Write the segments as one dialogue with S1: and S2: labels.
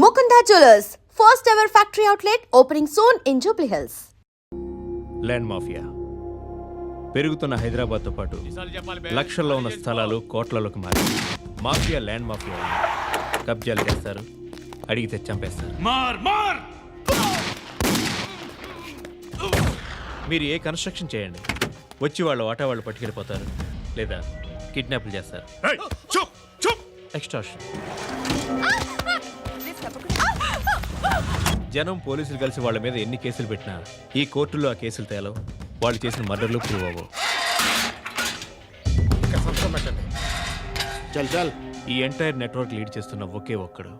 S1: Mukunda Jewelers, first ever factory outlet opening soon in Jubilee Hills.
S2: Land mafia పెరుగుతున్న హైదరాబాద్తో పాటు లక్షల్లో ఉన్న స్థలాలు కోట్లలోకి మారి మాఫియా ల్యాండ్ మాఫియా కబ్జాలు చేస్తారు, అడిగితే చంపేస్తారు. మీరు ఏ కన్స్ట్రక్షన్ చేయండి, వచ్చి వాళ్ళు వాటా వాళ్ళు పట్టుకెళ్ళిపోతారు, లేదా కిడ్నాప్లు చేస్తారు. ఎక్స్టార్షన్. జనం పోలీసులు కలిసి వాళ్ళ మీద ఎన్ని కేసులు పెట్టినా ఈ కోర్టుల్లో ఆ కేసులు తేలవు, వాళ్ళు చేసిన మర్డర్లు ప్రూవ్ అవ్వవు. ఈ ఎంటైర్ నెట్వర్క్ లీడ్ చేస్తున్న ఒకే ఒక్కడు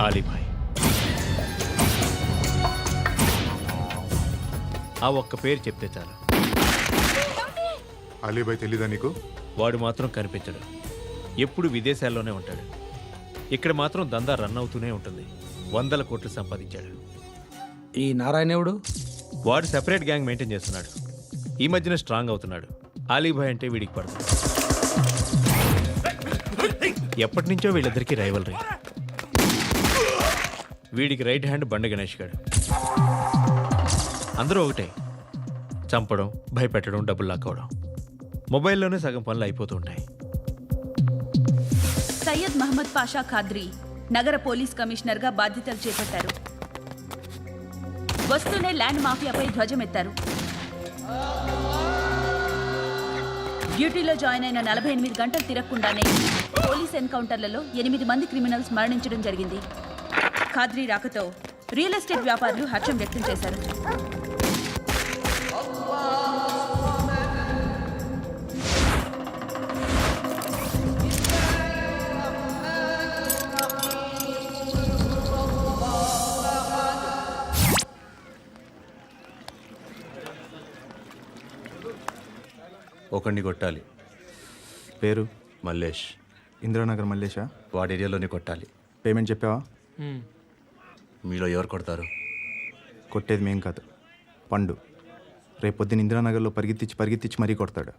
S2: ఆలీభాయ్. ఆ ఒక్క పేరు చెప్తే చాలు.
S3: అలీభాయ్ తెలీదా నీకు?
S2: వాడు మాత్రం కనిపించడు, ఎప్పుడు విదేశాల్లోనే ఉంటాడు. ఇక్కడ మాత్రం దందా రన్ అవుతూనే ఉంటుంది. 100 కోట్లు సంపాదించాడు.
S4: ఈ నారాయణేవుడు
S2: వాడు సెపరేట్ గ్యాంగ్ మెయింటైన్ చేస్తున్నాడు. ఈ మధ్యన స్ట్రాంగ్ అవుతున్నాడు. ఆలీభాయ్ అంటే వీడికి పడుతుంది. ఎప్పటి నుంచో వీళ్ళిద్దరికీ రైవల్రీ. వీడికి రైట్ హ్యాండ్ బండ గణేష్ గాడు. అందరూ ఒకటే, చంపడం, భయపెట్టడం, డబ్బులు లాక్కోవడం. మొబైల్లోనే సగం పనులు అయిపోతూ ఉంటాయి.
S5: సయ్యద్ మహమ్మద్ పాషా ఖాద్రీ నగర పోలీస్ కమిషనర్గా బాధ్యతలు చేపట్టారు. వస్తూనే ల్యాండ్ మాఫియాపై ధ్వజమెత్తారు. డ్యూటీలో జాయిన్ అయిన 48 గంటలు తిరగకుండానే పోలీస్ ఎన్కౌంటర్లలో 8 మంది క్రిమినల్స్ మరణించడం జరిగింది. ఖాద్రీ రాకతో రియల్ ఎస్టేట్ వ్యాపారులు హర్షం వ్యక్తం చేశారు.
S6: ఒకడిని కొట్టాలి.
S3: పేరు?
S6: మల్లేష్.
S3: ఇందిరానగర్ మల్లేషా?
S6: వాడి ఏరియాలోనే కొట్టాలి.
S3: పేమెంట్ చెప్పావా?
S6: మీలో ఎవరు కొడతారు?
S3: కొట్టేది మేం కాదు, పండు. రేపు పొద్దున ఇందిరానగర్లో పరిగెత్తించి మరీ కొడతాడు.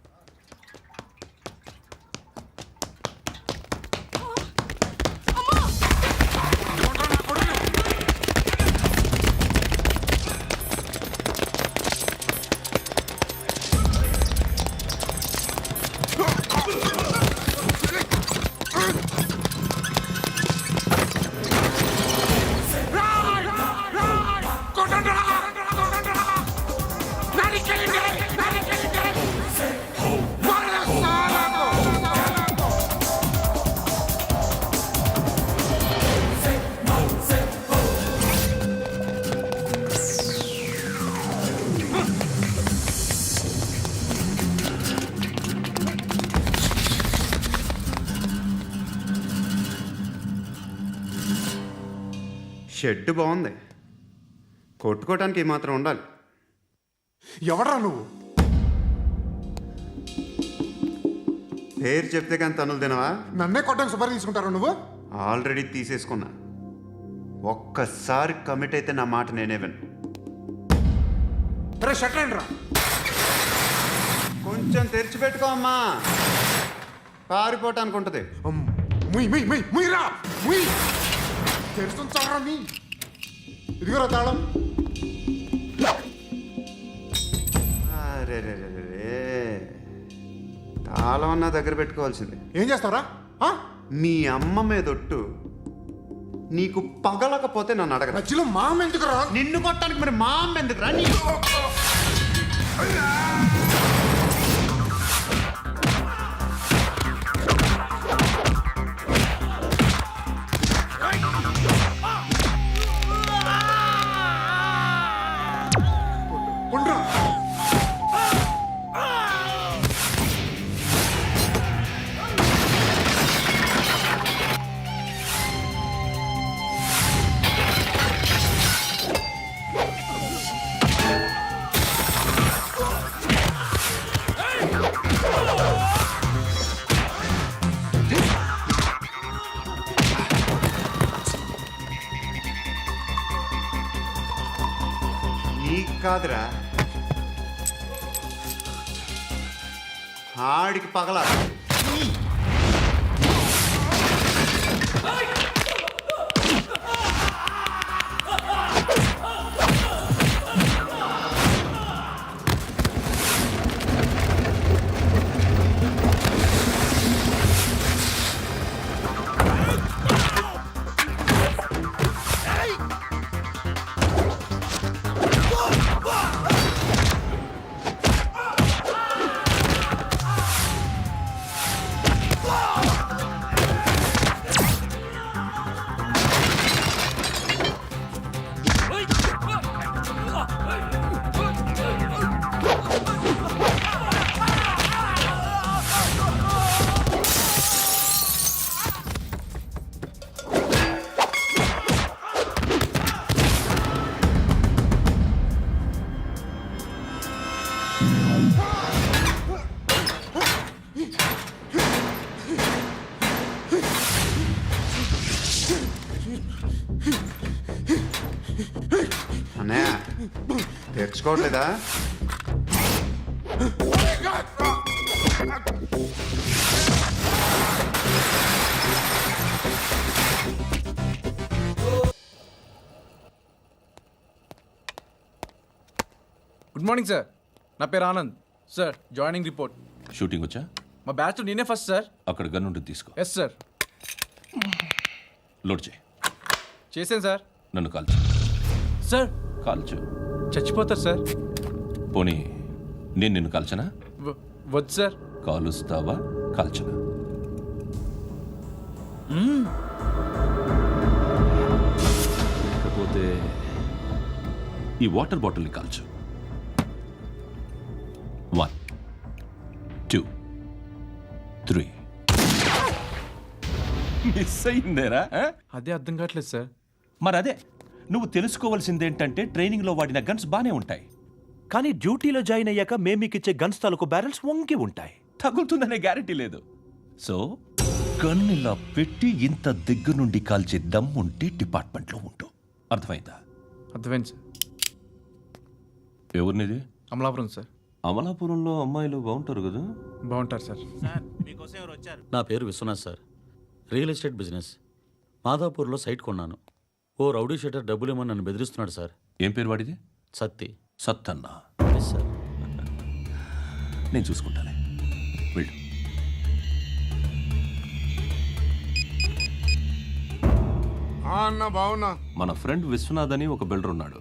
S7: షెడ్ బాగుంది, కొట్టుకోవటానికి ఏమాత్రం ఉండాలి.
S3: ఎవరా నువ్వు?
S7: పేరు చెప్తే కానీ తనులు తినవా?
S3: నన్నే కొట్టడానికి సుపారీ తీసుకుంటారా నువ్వు?
S7: ఆల్రెడీ తీసేసుకున్నా. ఒక్కసారి కమిట్ అయితే నా మాట నేనే విను.
S3: షట్రండి.
S7: కొంచెం తెరిచిపెట్టుకో అమ్మా, పారిపోవటానికి ఉంటుంది.
S3: తెరుస్తుంచారా నీ? ఇదిగోరా తాళం.
S7: అరే తాళం అన్నా దగ్గర పెట్టుకోవాల్సిందే.
S3: ఏం చేస్తావరా?
S7: మీ అమ్మ మీదొట్టు, నీకు పగలకపోతే నన్ను అడగరా.
S3: మధ్యలో మామ ఎందుకురా?
S7: నిన్ను కొట్టడానికి మరి మా అమ్మ ఎందుకురా? నీకు కాదురా, ఆడికి పగల. తెచ్చుకోవట్లేదా?
S4: గుడ్ మార్నింగ్ సార్, నా పేరు Anand sir. Joining report.
S6: Shooting వచ్చా?
S4: మా బ్యాచ్ నేనే ఫస్ట్ సార్.
S6: అక్కడ గన్ ఉంటుంది, తీసుకో.
S4: Yes sir.
S6: లోడ్ చేయి.
S4: చేశాను సార్.
S6: నన్ను కాల్చు.
S4: సార్
S6: కాల్చు.
S4: చచ్చిపోతారు సార్.
S6: పోనీ నేను నిన్ను కాల్చనా?
S4: వద్దు సార్.
S6: కాలుస్తావా కాల్చనా? లేకపోతే ఈ వాటర్ బాటిల్ని కాల్చు. 1 2 3. మిస్ అయిందేరా?
S4: అదే అర్థం కావట్లేదు సార్.
S6: మరి అదే నువ్వు తెలుసుకోవాల్సిందేంటంటే ట్రైనింగ్లో వాడిన గన్స్ బానే ఉంటాయి, కానీ డ్యూటీలో జాయిన్ అయ్యాక మేము మీకు ఇచ్చే గన్స్ తాలూకు బ్యారెల్స్ వంగి ఉంటాయి. తగులుతుందనే గ్యారెంటీ లేదు. సో గన్ ఇలా పెట్టి ఇంత దగ్గర నుండి కాల్చే దమ్ ఉంటే డిపార్ట్మెంట్లో ఉంటూ. అర్థమైందా?
S4: అర్థమైంది సార్.
S6: ఎవరినిది?
S4: అమలాపురం సార్.
S6: అమలాపురంలో అమ్మాయిలు బాగుంటారు కదా?
S4: బాగుంటారు సార్.
S8: నా పేరు Viswanath sir. Real estate business. మాధాపూర్లో సైట్ కొన్నాను. ఓ రౌడీ షీటర్ డబ్బులు ఏమని నన్ను బెదిరిస్తున్నాడు సార్.
S6: ఏం పేరు వాడిది?
S8: సత్తి.
S6: సత్తన్నా.
S8: Yes sir.
S6: నేను చూసుకుంటానే, వెళ్ళు.
S9: అన్న బావున్నా.
S6: మన ఫ్రెండ్ విశ్వనాథ్ అని ఒక బిల్డర్ ఉన్నాడు.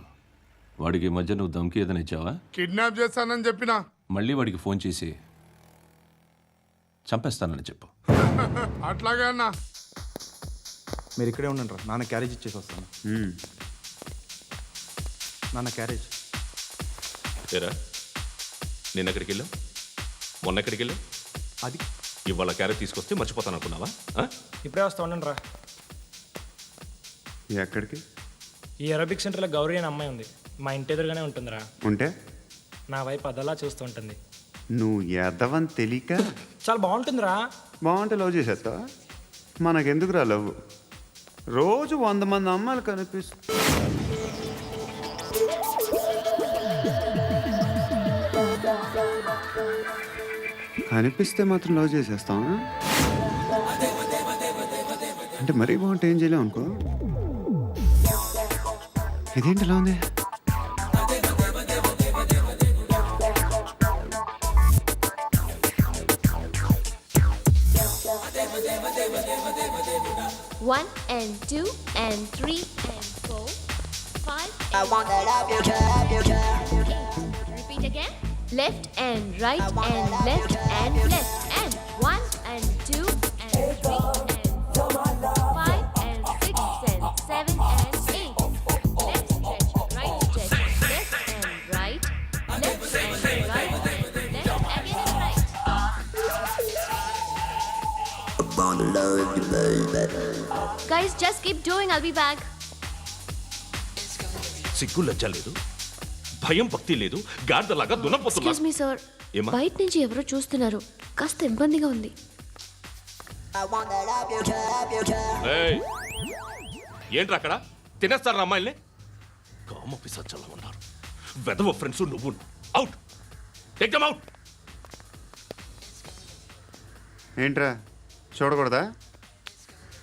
S6: వాడికి ఈ మధ్య నువ్వు ధమ్కి ఏదైనా ఇచ్చావా?
S9: కిడ్నాప్ చేస్తానని చెప్పినా.
S6: మళ్ళీ వాడికి ఫోన్ చేసి చంపేస్తానని చెప్పు.
S9: అట్లాగే అన్న.
S3: మీరు ఇక్కడే ఉండండి రా, నాన్న క్యారేజ్ ఇచ్చేసి వస్తాను. నాన్న క్యారేజ్.
S10: ఏరా, నేను ఎక్కడికి వెళ్ళావు? మొన్న ఎక్కడికి వెళ్ళావు?
S3: అది
S10: ఇవాళ క్యారెట్ తీసుకొస్తే మర్చిపోతాను అనుకున్నావా?
S11: ఇప్పుడే వస్తా ఉండండి రా.
S7: ఎక్కడికి?
S11: ఈ అరబిక్ సెంటర్లో గౌరీ అనే అమ్మాయి ఉంది. మా ఇంటి ఎదురుగానే ఉంటుందిరా.
S7: ఉంటే
S11: నా వైపు అదలా చూస్తూ ఉంటుంది.
S7: నువ్వు ఎదవని తెలియక
S11: చాలా బాగుంటుందిరా.
S7: బాగుంటే లవ్ చేసేస్తా. మనకెందుకురా లవ్? రోజు 100 మంది అమ్మాయిలు కనిపిస్తే మాత్రం లవ్ చేసేస్తాం. అంటే మరీ బాగుంటే ఏం చేయలేం అనుకో. ఇదేంటి ఇలా ఉంది?
S12: One and 2 and 3 and 4, 5.
S1: I want that up your trap.
S12: Repeat again. Left and right and left and left and 1 and 2 and 3 and 4, 5 and 6 and 7 and 8. Left stretch, right stretch, left and right, left and right and left again and right. Guys, just keep doing. I'll be back.
S10: సిగ్గు లజ్జ లేదు, భయం భక్తి లేదు, గాడిదలాగా దున్నపోతున్నా.
S12: Excuse me, sir.
S10: ఏమ్మా?
S12: బయట నుంచి ఎవరో చూస్తున్నారు. కాస్త ఇబ్బందిగా ఉంది.
S10: ఏయ్, ఏంట్రా అక్కడ? తినేస్తారా అమ్మాయిల్ని? కామ పిశాచాలా ఉన్నారు. వెదవ ఫ్రెండ్స్ నువ్వు. Out, take them out.
S7: ఏంట్రా చూడకూడదా?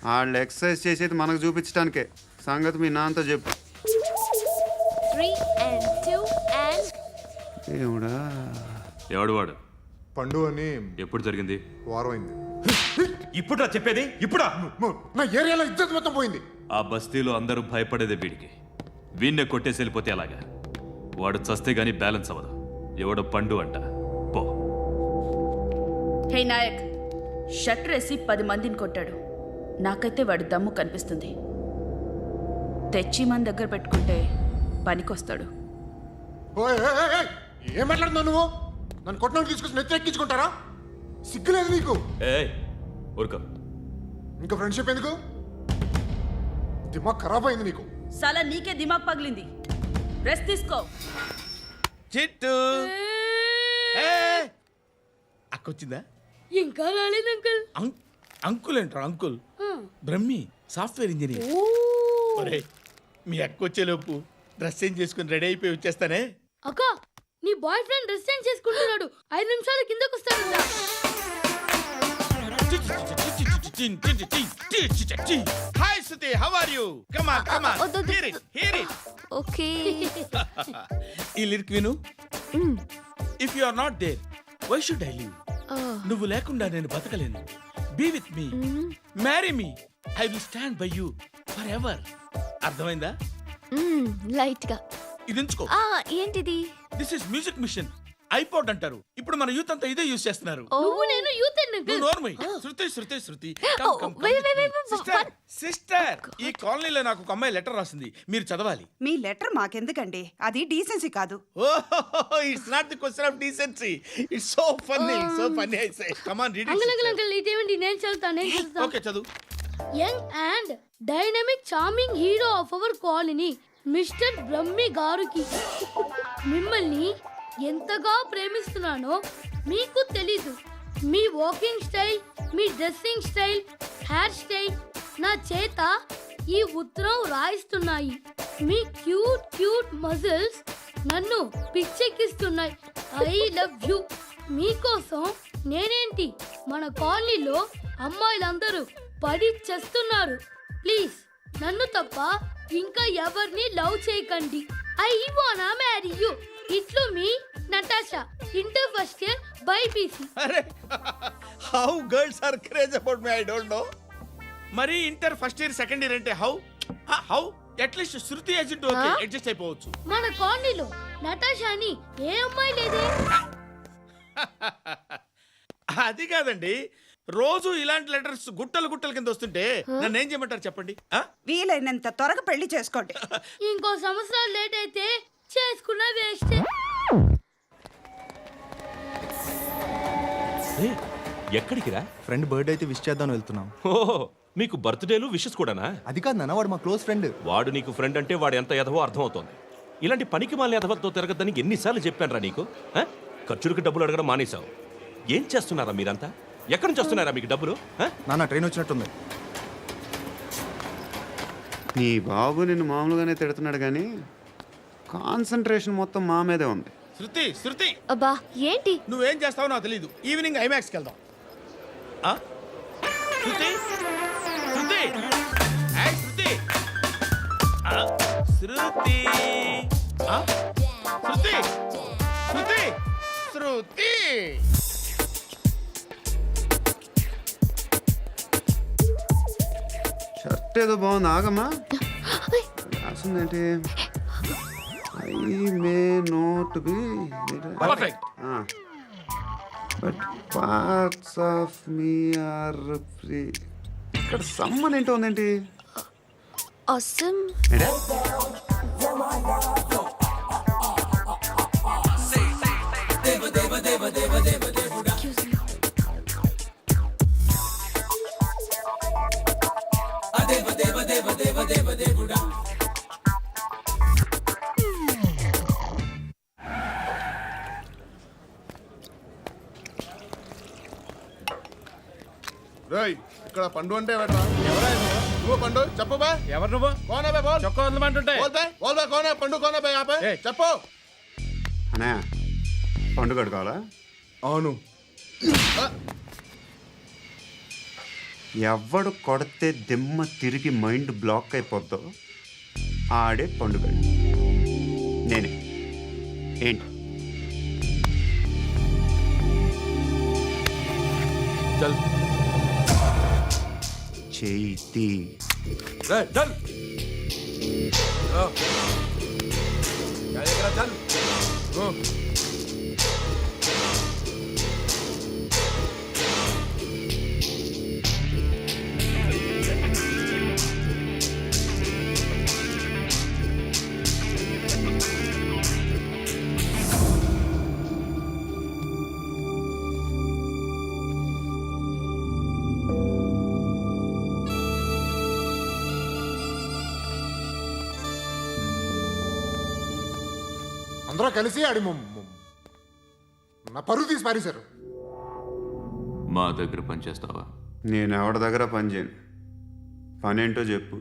S7: వాళ్ళు ఎక్సర్సైజ్ చేసేది మనకు చూపించడానికే. సంగతి మీ నాన్నతో చెప్పు.
S12: 3 and 2 and
S7: ఏమిడా?
S10: ఎవడు వాడు?
S9: పండు అని
S10: ఎప్పుడు జరిగింది?
S9: వారం అయింది.
S10: ఇప్పుడా చెప్పేది? ఇప్పుడా?
S9: నా ఏరియాలో ఇజ్జత్ మొత్తం పోయింది.
S10: ఆ బస్తీలో అందరూ భయపడేదే వీడికి. వీణ్ణే కొట్టేసి వెళ్ళిపోతే అలాగా? వాడు చస్తే గానీ బ్యాలెన్స్ అవ్వదు. ఎవడో పండు అంట. పో.
S5: హే నాయక్, షట్టర్ వేసి 10 మందిని కొట్టాడు. నాకైతే వాడి దమ్ము కనిపిస్తుంది. తెచ్చి మన దగ్గర పెట్టుకుంటే పనికొస్తాడు.
S9: ఓయ్, ఏయ్, ఏయ్, ఏయ్, ఏం మాట్లాడుతున్నావు నువ్వు? నన్ను కొట్టడానికి తీసుకొచ్చి నెత్తెక్కించుకుంటారా? సిగ్గులేదు నీకు?
S10: ఏయ్ ఊరుకో.
S9: ఇంకా ఫ్రెండ్షిప్ ఎందుకు? దిమాగ్ ఖరాబ్ అయింది నీకు.
S5: సాలా నీకే దిమాగ్ పగిలింది. రెస్ట్ తీసుకో.
S2: చిట్టు అక్కొచ్చిందా?
S12: ఇంకా రాలేదు అంకుల్.
S4: అంకుల్ ఏంట్రా అంకుల్? Brahmi, software engineer.
S2: ఒరేయ్, మీ అక్క వచ్చేలోపు డ్రెస్ చేంజ్ చేసుకుని రెడీ అయిపోయి వచ్చేస్తానే.
S12: అక్క నీ బాయ్ ఫ్రెండ్ డ్రెస్ చేంజ్ చేసుకుంటున్నాడు 5 నిమిషాలు కిందకు వస్తాడంట.
S6: Hi Suthi, how are you? Come on come on, hear it hear it.
S12: Okay.
S6: ఈ లిరిక్ విను. If you are not there why should I live? నువ్వు లేకుండా నేను బతకలేను. Be with me, marry me, I will stand by you forever. అర్థమైందా?
S12: Light గా.
S6: ఇది ఉంచుకో.
S12: ఏంటిది?
S6: This is music machine. IPod అంటారు. ఇప్పుడు మన యూత్ అంతా ఇదే యూస్ చేస్తున్నారు.
S12: నువ్వు నేను యూత్
S6: నువ్వు నోర్మై. శృతి శృతి శృతి. సిస్టర్, ఈ కాలనీలో నాకు ఒక అమ్మాయి లెటర్ రాసింది, మీరు చదవాలి.
S5: మీ లెటర్ మాకెందుకండి, అది డీసెన్సీ కాదు.
S6: It's not the question of decency. It's so funny, so funny. I say come on read
S12: uncle uncle uncle ఇదేంటి? నేను చదువుతాను.
S6: ఓకే చదువు.
S12: Young and dynamic charming hero of our colony mister Brahmi గారికి మిమ్మల్ని ఎంతగా ప్రేమిస్తున్నానో మీకు తెలీదు. మీ వాకింగ్ స్టైల్, మీ dressing style, hair style నా చేత ఈ ఉత్తరం రాయిస్తున్నాయి. మీ క్యూట్ క్యూట్ మజిల్స్ నన్ను పిచ్చెక్కిస్తున్నాయి. I love you. మీకోసం నేనేంటి, మన కాలనీలో అమ్మాయిలందరూ పడి చేస్తున్నారు. ప్లీజ్ నన్ను తప్ప ఇంకా ఎవరిని లవ్ చేయకండి. ఐ వానా మ్యారీ యూ. ఇట్లు మీ Natasha, inter first year BiPC.
S6: అరే, how girls are craze about me I don't know. మరి inter first year second year అంటే how how at least Shruti agent okay adjust అయిపోవచ్చు.
S12: మన కాలనీలో నటాషా అని ఏ అమ్మాయి లేదే.
S6: అది కాదండి, రోజు ఇలాంటి లెటర్స్ గుట్టలు గుట్టల కింద వస్తుంటే నన్ను ఏం చేయమంటారు చెప్పండి?
S5: వీలైనంత త్వరగా పెళ్లి చేసుకోండి.
S12: ఇంకో సంవత్సరాలు లేట్ అయితే చేసుకున్న వేస్ట్.
S6: ఎక్కడికి రా?
S3: ఫ్రెండ్ బర్త్డే అయితే విష్ చేద్దామని వెళ్తున్నాం.
S6: ఓహో, మీకు బర్త్డేలు విషెస్ కూడానా?
S3: అది కాదు నాన్న, వాడు మా క్లోజ్ ఫ్రెండ్.
S6: వాడు నీకు ఫ్రెండ్ అంటే వాడు ఎంత ఎదవో అర్థమవుతోంది. ఇలాంటి పనికి మాలిన ఎదవతో తిరగద్దని ఎన్నిసార్లు చెప్పాను రా నీకు? ఖర్చులకు డబ్బులు అడగడం మానేశావు. ఏం చేస్తున్నారా మీరంతా? ఎక్కడి నుంచి వస్తున్నారా మీకు డబ్బులు?
S3: నాన్న ట్రైన్ వచ్చినట్టుంది.
S7: నీ బాబు నిన్ను మామూలుగానే తిడుతున్నాడు కానీ కాన్సన్ట్రేషన్ మొత్తం మా మీదే ఉంది.
S6: శృతి శృతి,
S12: అబ్బా ఏంటి?
S6: నువ్వేం చేస్తావో నాకు తెలీదు. ఈవినింగ్ ఐమాక్స్కి వెళ్దాం. శృతి శృతి శృతి శృతి శృతి శృతి శృతి.
S7: షర్ట్ ఏదో బాగుంది, ఆగమ్మా. రాసిందేంటి? I may not be
S6: perfect.
S7: But parts of me are free. ఇక్కడ సమ్మన్ ఏంటో ఉందేంటి?
S12: అసమ్.
S9: రేయ్, ఇక్కడ పండు అంటే ఎవరా? నువ్వు పండు చెప్పు బా.
S4: ఎవరు నువ్వు?
S9: కోనా బే బోల్.
S4: చొక్కా వదలమంటుంటే
S9: బోల్ బే బోల్ బే కోనా పండు కోనా బే ఆపే చెప్పు.
S7: అనే పండుగ కావాలా?
S9: అవును.
S7: ఎవడు కొడితే దిమ్మ తిరిగి మైండ్ బ్లాక్ అయిపోద్దో ఆడే పండుగ. నేనే. ఏంటి?
S6: చల్
S7: చేతి
S6: చల్ చల్.
S9: అందరూ కలిసి ఆడి నా పరువు తీసి పారేశారు.
S10: మా దగ్గర పనిచేస్తావా?
S7: నేను ఎవరి దగ్గర పని చేయను. పనేంటో చెప్పు.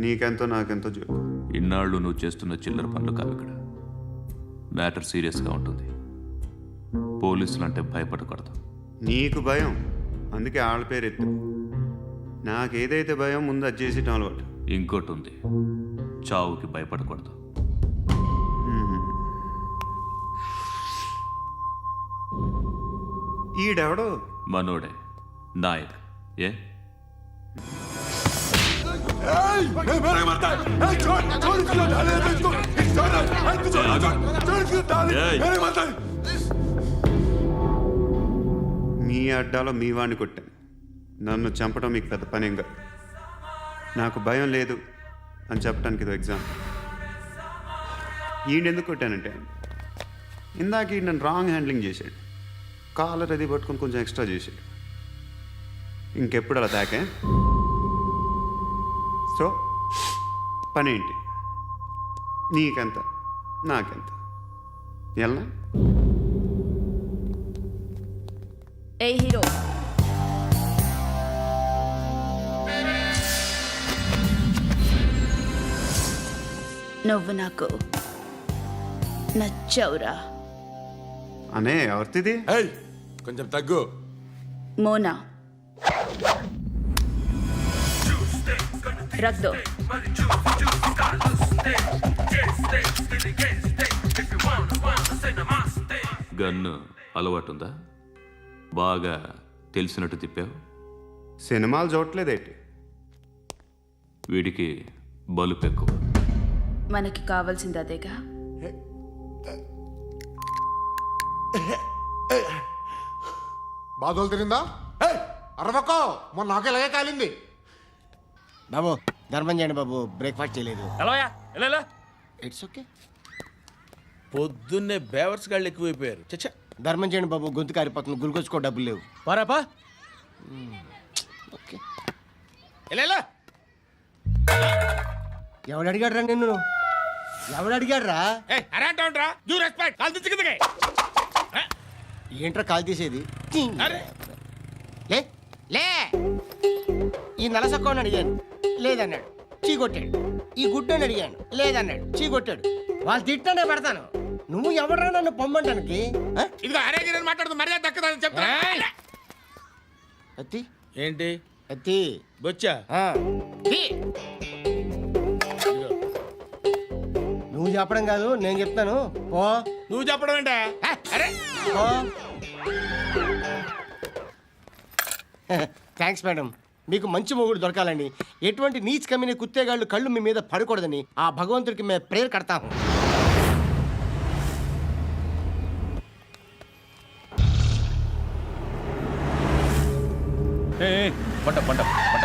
S7: నీకెంతో నాకెంతో చెప్పు.
S10: ఇన్నాళ్ళు నువ్వు చేస్తున్న చిల్లర పనులు కావు ఇక్కడ. మ్యాటర్ సీరియస్గా ఉంటుంది. పోలీసులు అంటే భయపడకూడదు.
S7: నీకు భయం, అందుకే ఆళ్ళ పేరు ఎత్తు. నాకేదైతే భయం ముందు అది చేసేటం అలవాటు.
S10: ఇంకోటి ఉంది, చావుకి భయపడకూడదు.
S7: ఈడెవడో
S10: మనోడే నాయక్. ఏ
S7: మీ అడ్డాలో మీ వాడిని కొట్టాను. నన్ను చంపడం మీకు పెద్ద పనేం కాదు. నాకు భయం లేదు అని చెప్పడానికి ఇది ఎగ్జాంపుల్. ఈయన కొట్టానంటే ఇందాక ఈయన నన్ను రాంగ్ హ్యాండ్లింగ్ చేశాడు. కాలర్ అది పట్టుకొని కొంచెం ఎక్స్ట్రా చేశాడు. ఇంకెప్పుడు అలా తాకే. సో పనేంటి? నీకెంత నాకెంత ఎలా?
S5: ఏ హీరో, నువ్వు నాకు నచ్చవురా.
S7: అనే ఎవరిది?
S9: కొంచెం తగ్గు.
S5: మోనా రక్ దో.
S10: గన్ను అలవాటుందా? బాగా తెలిసినట్టు తిప్పావు.
S7: సినిమాలు చూడట్లేదేంటి?
S10: వీడికి బలుపు ఎక్కువ.
S5: మనకి కావాల్సింది అదేగా.
S9: బాధలు తిరిందా? అరవకో, మొన్న నాకు ఇలాగే కాలింది.
S13: బాబు ధర్మం చేయండి బాబు, బ్రేక్ఫాస్ట్ చేయలేదు. It's okay.
S11: పొద్దున్నే బేవర్స్ గాళ్ళు ఎక్కువైపోయారు. చచ్చా,
S13: ధర్మం చేయండి బాబు, గొంతు కారిపోతుంది, గురికొచ్చుకో డబ్బులు లేవు.
S11: పారాపా.
S13: ఓకే. ఎవడు అడిగాడు రా నిన్ను? ఎవడు అడిగాడు రా? ఏంట్రా కాల్ తీసేది? లే లే. ఈ నలసక్కని అడిగాను, లేదన్నాడు, చీ కొట్టాడు. ఈ గుడ్డని అడిగాను, లేదన్నాడు, చీ కొట్టాడు. వాళ్ళు తిట్టానే పెడతాను. నువ్వు ఎవడరా నన్ను పొమ్మంటానికి? అత్తి
S11: ఏంటి
S13: అత్తి
S11: బొచ్చా?
S13: నువ్వు చెప్పడం కాదు, నేను చెప్తాను. ఓ
S11: నువ్వు చెప్పడం ఏంటా?
S13: Thanks madam. మీకు మంచి మొగుడు దొరకాలని, ఎటువంటి నీచ్ కమ్మిన కుత్తేగాళ్ళు కళ్ళు మీ మీద పడకూడదని ఆ భగవంతుడికి మేము ప్రేయర్ కడతాము.
S6: పంట పంట పంట.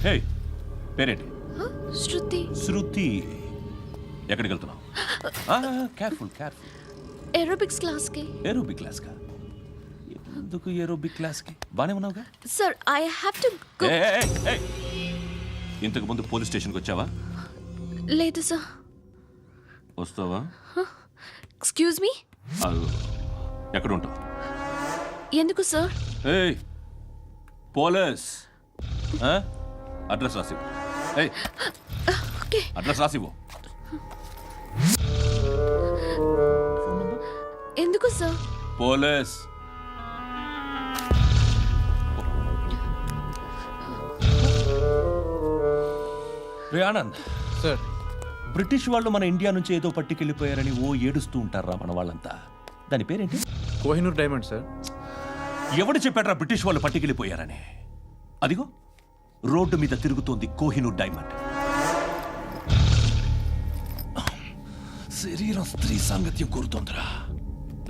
S6: హే, పేరేంటి?
S12: శృతి.
S6: శృతి. ఎక్కడికి వెళ్తున్నావు? Careful careful.
S12: ఏరోబిక్స్ క్లాస్ కి.
S6: ఏరోబిక్ క్లాస్ కా? ఎందుకు ఏరోబిక్ క్లాస్ కి? బానే ఉన్నావుగా?
S12: Sir I have to go.
S6: ఇంతకు ముందు పోలీస్ స్టేషన్కి వచ్చావా?
S12: లేదు సార్.
S6: వస్తావా?
S12: Excuse me.
S6: ఎక్కడ ఉంటావు?
S12: ఎందుకు సార్?
S6: పోలీస్ అడ్రస్ రాసివ్వు.
S12: ఓకే.
S6: అడ్రస్ రాసివ్వు.
S12: ఎందుకు సార్?
S6: పోలీస్. రే ఆనంద్
S4: సార్,
S6: బ్రిటిష్ వాళ్ళు మన ఇండియా నుంచి ఏదో పట్టుకెళ్ళిపోయారని ఓ ఏడుస్తూ ఉంటారా మన వాళ్ళంతా? దాని పేరేంటి?
S4: Kohinoor diamond sir.
S6: ఎవడు చెప్పాడ్రా బ్రిటిష్ వాళ్ళు పట్టుకెళ్ళిపోయారని? అదిగో రోడ్డు మీద తిరుగుతోంది కోహినూర్ డైమండ్. శరీరం స్త్రీ సాంగత్యం కోరుతోందిరా.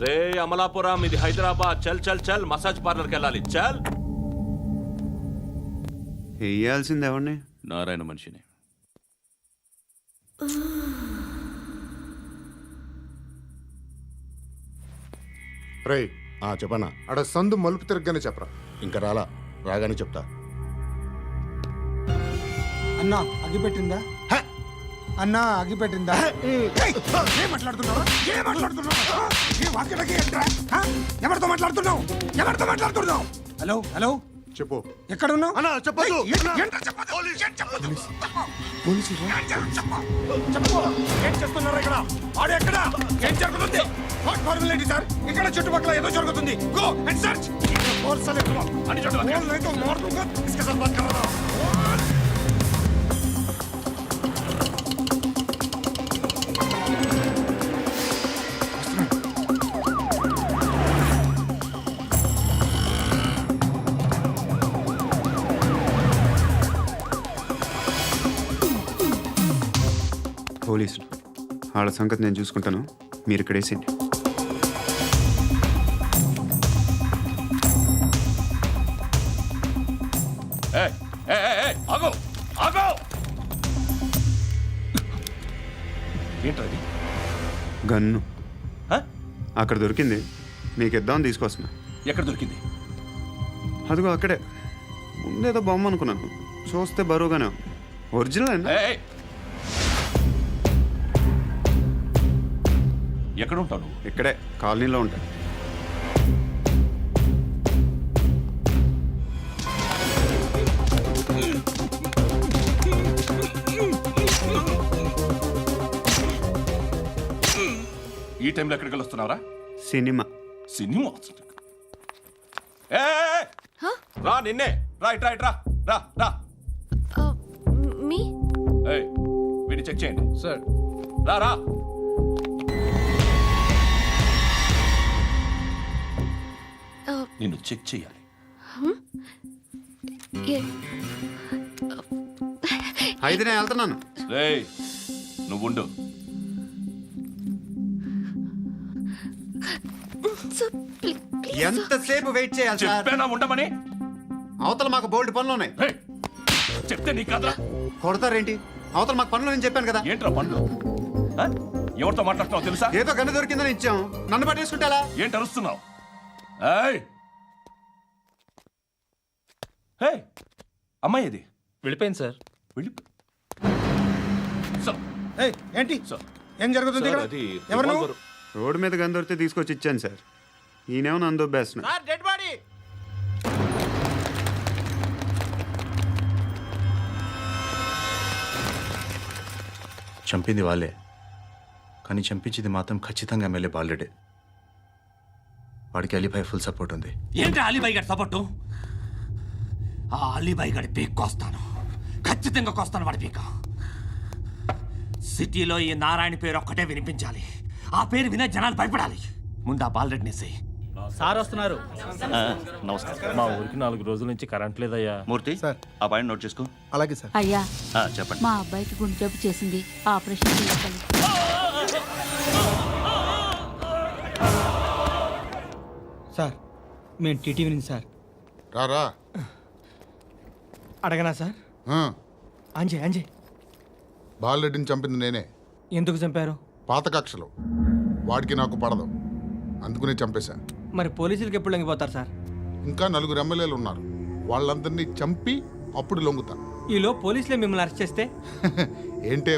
S6: రే అమలాపురం, ఇది హైదరాబాద్. చల్ చల్ చల్, మసాజ్ పార్లర్కి వెళ్ళాలి. చల్.
S7: వేయాల్సింది ఎవరిని?
S10: నారాయణ మనిషిని.
S9: రే చెప్పనా? అడ సందు మలుపు తిరగగానే చెప్పరా.
S13: ఇంకా రాగానే చెప్తా.
S11: అన్నా అగిపెట్టిందా? అన్నా అగిపెట్టిందా? ఏం మాట్లాడుతున్నావు? ఎవరితో మాట్లాడుతున్నావు? హలో హలో,
S9: చెప్పు.
S13: ఎక్కడ ఉన్నావు?
S9: అన్నా చెప్పొద్దు.
S6: ఏం చేస్తున్నారు ఇక్కడ? వాడు ఎక్కడ? ఏం జరుగుతుంది? What formality sir? ఇక్కడ చుట్టుపక్కల ఏదో జరుగుతుంది. Go and search. అని
S7: పోలీసులు వాళ్ళ సంగతి నేను చూసుకుంటాను, మీరు ఇక్కడ వేసేయండి.
S6: ఆగో ఆగో. ఏంటది?
S7: గన్ను అక్కడ దొరికింది, మీకు ఇద్దామని తీసుకొస్తున్నా.
S6: ఎక్కడ దొరికింది?
S7: అదిగో అక్కడే. ముందేదో బొమ్మ అనుకున్నాను, చూస్తే బరువుగానే ఉంది. ఒరిజినల్ అండి.
S6: ఎక్కడ ఉంటావు?
S7: ఇక్కడే కాలనీలో ఉంటాయి.
S6: ఈ టైంలో ఎక్కడికి వస్తున్నారా?
S7: సినిమా.
S6: సినిమా? రా నిన్నే. రైట్ రైట్ రా రా రా.
S12: మీ
S6: వీడిని చెక్ చేయండి.
S4: సార్.
S6: రా రా. నిన్ను చెక్ చేయాలి.
S7: అయితే నేను వెళ్తున్నాను.
S6: నువ్వుండు.
S7: ఎంతసేపు వెయిట్ చేయాలి సార్?
S6: చెప్పేనా ఉండమని?
S7: అవతల మాకు బోల్డ్ పనులు ఉన్నాయి.
S6: చెప్తే నీ కదరా.
S7: కొడతారేంటి? అవతల మాకు పనులు నేను చెప్పాను కదా.
S6: ఏంట్రా పనులు? ఎవరితో మాట్లాడుతున్నావు తెలుసా?
S7: ఏదో గన్ను దొరికిందని ఇచ్చాం, నన్ను పట్టేసుకుంటా.
S6: ఏంటి అరుస్తున్నావు? అమ్మాయి ఇది
S11: వెళ్ళిపోయింది సార్.
S13: ఏంటి ఏం జరుగుతుంది ఇక్కడ? ఎవరు నువ్వు?
S7: రోడ్డు మీద గన్ను దొరికితే తీసుకొచ్చి ఇచ్చాను సార్. ఈయనేమో నన్ను దొబ్బేస్తున్నా.
S13: Dead body.
S3: చంపింది వాళ్ళే, కానీ చంపించింది మాత్రం ఖచ్చితంగా ఎమ్మెల్యే బాలుడే. వాడికి అలీభాయ్ ఫుల్ సపోర్ట్ ఉంది.
S14: ఏంటి అలీబాయి గారి సపోర్టు? ఆ అలీబాయి గారి పీక్ కోస్తాను, ఖచ్చితంగా కోస్తాను వాడి పీక. సిటీలో ఈ నారాయణ పేరు ఒక్కటే వినిపించాలి. ఆ పేరు వినే జనాలు భయపడాలి. ముందు ఆ బాలరెడ్డిని
S11: సార్ వస్తున్నారు.
S6: నమస్కారం.
S11: మా ఊరికి 4 రోజుల నుంచి కరెంట్ లేదయ్యా.
S6: మూర్తి సార్, ఆ పాయింట్ నోట్ చేసుకో.
S9: అలాగే సార్.
S5: అయ్యా,
S6: చెప్పండి.
S5: మా అబ్బాయికి గుండె జబ్బు చేసింది, ఆపరేషన్ చేయాలి.
S13: సార్ మేము టీటీవీ నుంచి సార్.
S9: రారా.
S13: అడగనా సార్? అంజయ్ అంజయ్
S9: బాలరెడ్డిని చంపింది నేనే.
S13: ఎందుకు చంపారు?
S9: పాత కక్షలు, వాడికి నాకు పడదు, అందుకునే చంపేశా.
S13: మరి పోలీసులకి ఎప్పుడు లొంగిపోతారు సార్?
S9: ఇంకా 4 ఎమ్మెల్యేలు ఉన్నారు, వాళ్ళందరినీ చంపి అప్పుడు లొంగుతా.
S13: ఈలో పోలీసులే మిమ్మల్ని అరెస్ట్ చేస్తే
S9: ఏంటే